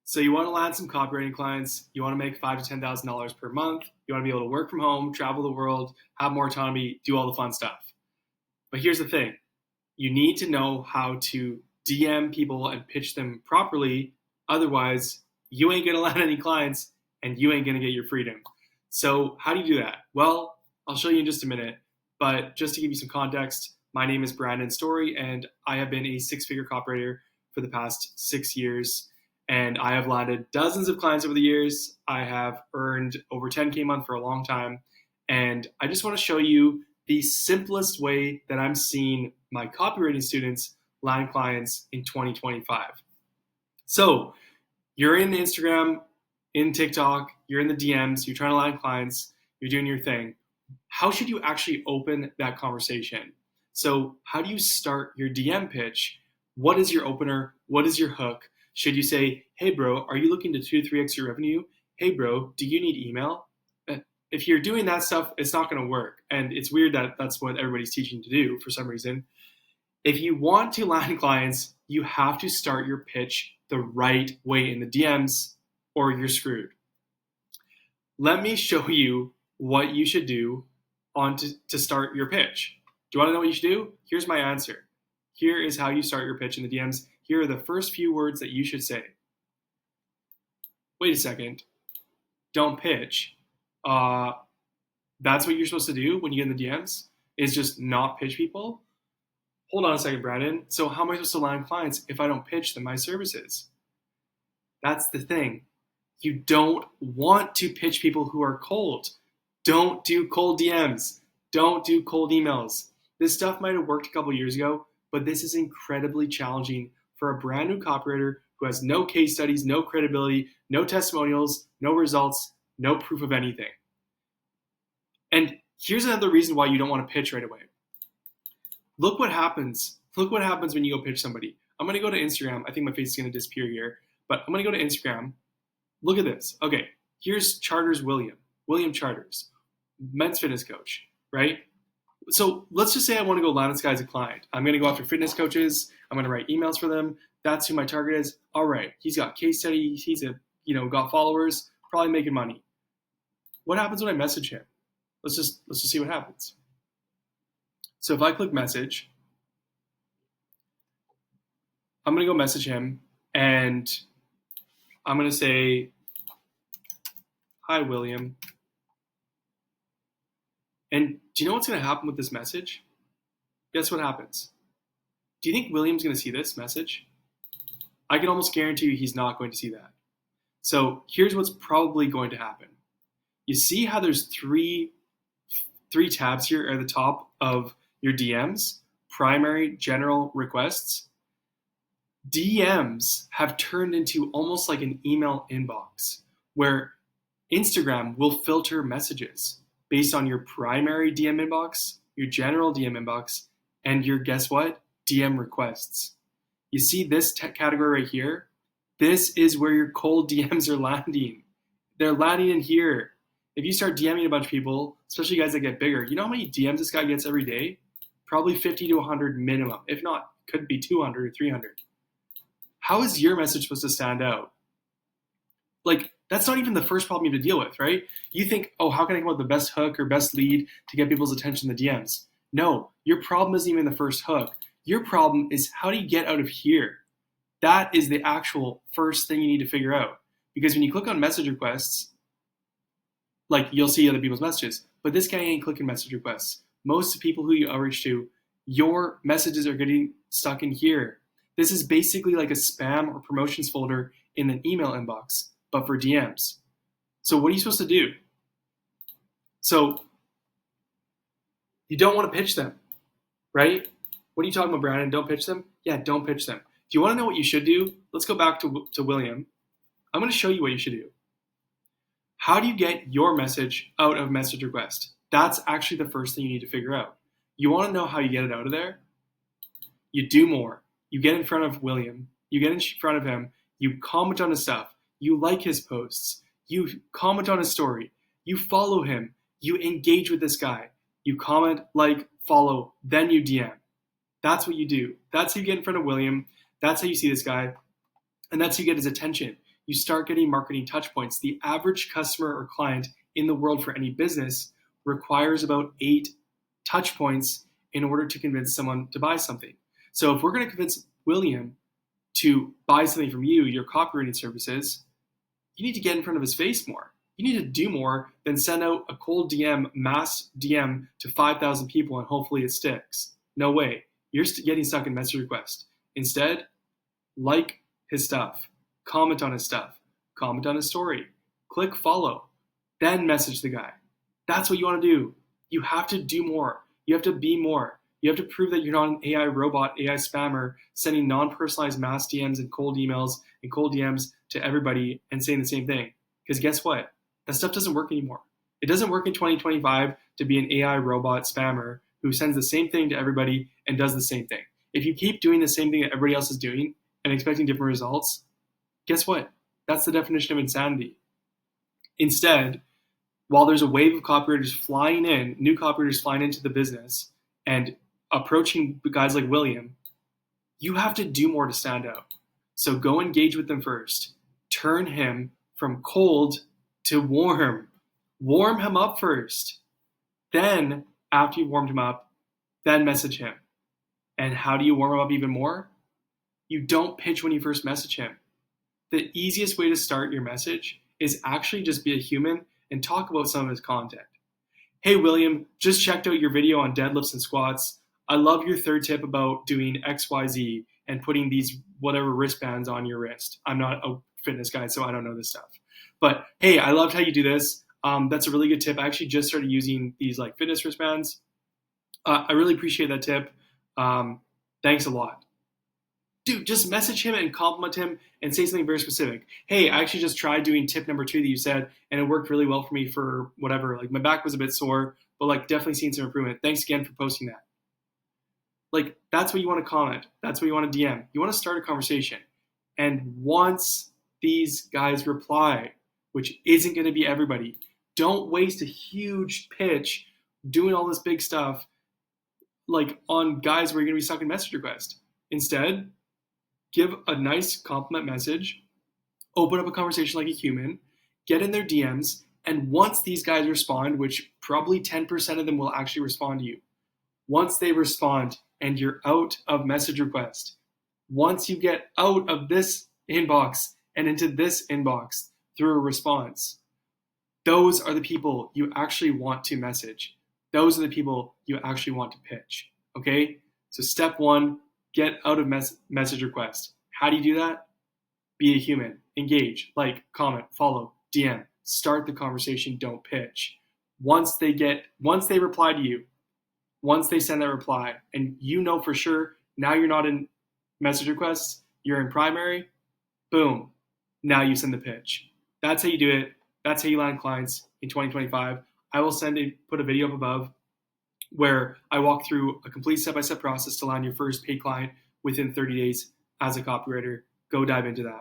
So you want to land some copywriting clients. You want to make $5,000 to $10,000 per month. You want to be able to work from home, travel the world, have more autonomy, do all the fun stuff. But here's the thing. You need to know how to DM people and pitch them properly. Otherwise, you ain't going to land any clients and you ain't going to get your freedom. So how do you do that? Well, I'll show you in just a minute. But just to give you some context, my name is Brandon Story, and I have been a six-figure copywriter for the past 6 years. And I have landed dozens of clients over the years. I have earned over 10K a month for a long time. And I just want to show you the simplest way that I'm seeing my copywriting students land clients in 2025. So you're in Instagram, in TikTok, you're in the DMs, you're trying to land clients, you're doing your thing. How should you actually open that conversation? So how do you start your DM pitch? What is your opener? What is your hook? Should you say, hey bro, are you looking to 2 to 3x your revenue? Hey bro, do you need email? If you're doing that stuff, it's not going to work. And it's weird that that's what everybody's teaching to do for some reason. If you want to land clients, you have to start your pitch the right way in the DMs or you're screwed. Let me show you what you should do to start your pitch. Do you want to know what you should do? Here's my answer. Here is how you start your pitch in the DMs. Here are the first few words that you should say. Wait a second. Don't pitch. That's what you're supposed to do when you get in the DMs, is just not pitch people? Hold on a second, Brandon. So how am I supposed to land clients if I don't pitch them my services? That's the thing. You don't want to pitch people who are cold. Don't do cold DMs. Don't do cold emails. This stuff might have worked a couple years ago, but this is incredibly challenging for a brand new copywriter who has no case studies, no credibility, no testimonials, no results, no proof of anything. And here's another reason why you don't want to pitch right away. Look what happens. Look what happens when you go pitch somebody. I'm going to go to Instagram. I think my face is going to disappear here, but I'm going to go to Instagram. Look at this. Okay, here's Charters William Charters, men's fitness coach, right? So let's just say I want to go land this guy as a client. I'm going to go after fitness coaches. I'm going to write emails for them. That's who my target is. All right, he's got case studies. He's got followers, probably making money. What happens when I message him? Let's just see what happens. So if I click message, I'm going to go message him and I'm going to say, hi, William. And do you know what's going to happen with this message? Guess what happens? Do you think William's going to see this message? I can almost guarantee you he's not going to see that. So here's what's probably going to happen. You see how there's three tabs here at the top of your DMs? Primary, general, requests. DMs have turned into almost like an email inbox where Instagram will filter messages based on your primary DM inbox, your general DM inbox, and your, guess what? DM requests. You see this category right here? This is where your cold DMs are landing. They're landing in here. If you start DMing a bunch of people, especially guys that get bigger, you know how many DMs this guy gets every day? Probably 50 to 100 minimum. If not, could be 200 or 300. How is your message supposed to stand out? Like, that's not even the first problem you have to deal with, right? You think, oh, how can I come up with the best hook or best lead to get people's attention in the DMs? No, your problem isn't even the first hook. Your problem is how do you get out of here? That is the actual first thing you need to figure out. Because when you click on message requests, like you'll see other people's messages, but this guy ain't clicking message requests. Most people who you outreach to, your messages are getting stuck in here. This is basically like a spam or promotions folder in an email inbox, but for DMs. So what are you supposed to do? So you don't want to pitch them, right? What are you talking about, Brandon? Don't pitch them? Yeah, don't pitch them. Do you want to know what you should do? Let's go back to William. I'm going to show you what you should do. How do you get your message out of message request? That's actually the first thing you need to figure out. You want to know how you get it out of there? You do more. You get in front of William. You get in front of him. You comment on his stuff. You like his posts. You comment on his story. You follow him. You engage with this guy. You comment, like, follow, then you DM. That's what you do. That's how you get in front of William. That's how you see this guy. And that's how you get his attention. you start getting marketing touch points. The average customer or client in the world for any business requires about 8 touch points in order to convince someone to buy something. So if we're going to convince William to buy something from you, your copywriting services, you need to get in front of his face more. You need to do more than send out a cold DM, mass DM to 5,000 people and hopefully it sticks. No way. You're getting stuck in message request. Instead, like his stuff, comment on his stuff, comment on his story, click follow, then message the guy. That's what you want to do. You have to do more. You have to be more. You have to prove that you're not an AI robot, AI spammer, sending non-personalized mass DMs and cold emails and cold DMs to everybody and saying the same thing. Because guess what? That stuff doesn't work anymore. It doesn't work in 2025 to be an AI robot spammer who sends the same thing to everybody and does the same thing. If you keep doing the same thing that everybody else is doing and expecting different results, guess what? That's the definition of insanity. Instead, while there's a wave of copywriters flying in, new copywriters flying into the business and approaching guys like William, you have to do more to stand out. So go engage with them first. Turn him from cold to warm. Warm him up first. Then, after you warmed him up, then message him. And how do you warm him up even more? You don't pitch when you first message him. The easiest way to start your message is actually just be a human and talk about some of his content. Hey, William, just checked out your video on deadlifts and squats. I love your third tip about doing XYZ and putting these whatever wristbands on your wrist. I'm not a fitness guy, so I don't know this stuff. But hey, I loved how you do this. That's a really good tip. I actually just started using these like fitness wristbands. I really appreciate that tip. Thanks a lot. Dude, just message him and compliment him and say something very specific. Hey, I actually just tried doing tip number 2 that you said, and it worked really well for me for whatever. Like my back was a bit sore, but like definitely seen some improvement. Thanks again for posting that. Like that's what you want to comment. That's what you want to DM. You want to start a conversation. And once these guys reply, which isn't going to be everybody, don't waste a huge pitch doing all this big stuff like on guys where you're going to be stuck in message request. Instead, give a nice compliment message, open up a conversation like a human, get in their DMs, and once these guys respond, which probably 10% of them will actually respond to you, once they respond and you're out of message request, once you get out of this inbox and into this inbox through a response, those are the people you actually want to message. Those are the people you actually want to pitch, okay? So step 1, get out of message request. How do you do that? Be a human. Engage, like, comment, follow, DM. Start the conversation, don't pitch. Once they reply to you, once they send that reply, and you know for sure now you're not in message requests, you're in primary, boom, now you send the pitch. That's how you do it. That's how you land clients in 2025. I will put a video up above where I walk through a complete step-by-step process to land your first paid client within 30 days as a copywriter. Go dive into that.